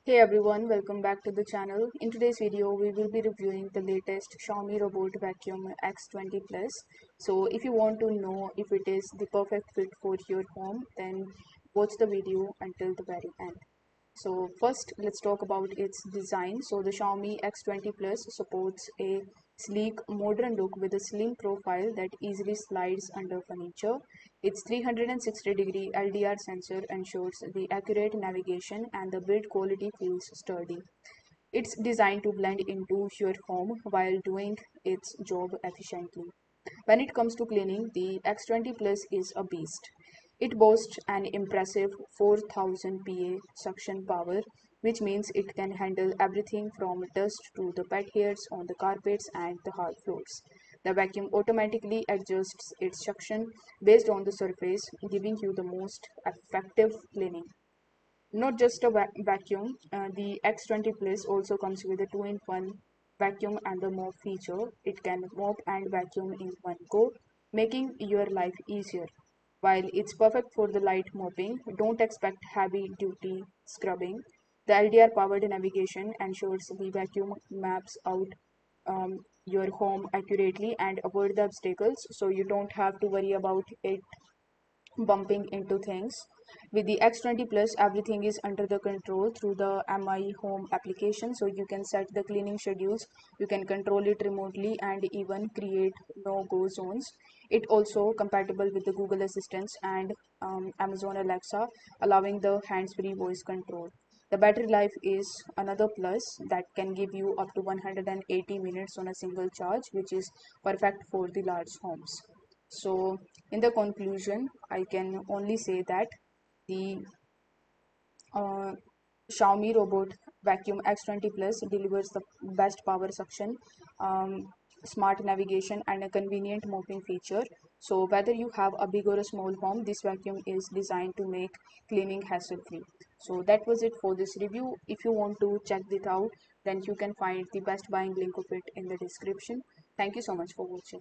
Hey everyone, welcome back to the channel. In today's video, we will be reviewing the latest Xiaomi Robot Vacuum X20 Plus. So if you want to know if it is the perfect fit for your home, then watch the video until the very end. So first, let's talk about its design. So the Xiaomi X20 Plus supports a sleek, modern look with a slim profile that easily slides under furniture. Its 360-degree LDR sensor ensures the accurate navigation and the build quality feels sturdy. It's designed to blend into your home while doing its job efficiently. When it comes to cleaning, the X20 Plus is a beast. It boasts an impressive 4000 PA suction power, which means it can handle everything from dust to the pet hairs on the carpets and the hard floors. The vacuum automatically adjusts its suction based on the surface, giving you the most effective cleaning. Not just a vacuum, the X20 Plus also comes with a 2-in-1 vacuum and the mop feature. It can mop and vacuum in one go, making your life easier. While it's perfect for the light mopping, don't expect heavy duty scrubbing. The LDR powered navigation ensures the vacuum maps out your home accurately and avoid the obstacles, so you don't have to worry about it bumping into things. With the X20 Plus, everything is under the control through the MI Home application. So you can set the cleaning schedules, you can control it remotely, and even create no-go zones. It also compatible with the Google Assistants and Amazon Alexa, allowing the hands-free voice control. The battery life is another plus that can give you up to 180 minutes on a single charge, which is perfect for the large homes. So, in the conclusion, I can only say that the uh, Xiaomi Robot Vacuum X20 Plus delivers the best power suction, um, smart navigation, and a convenient mopping feature. So, whether you have a big or a small home, this vacuum is designed to make cleaning hassle-free. So, that was it for this review. If you want to check it out, then you can find the best buying link of it in the description. Thank you so much for watching.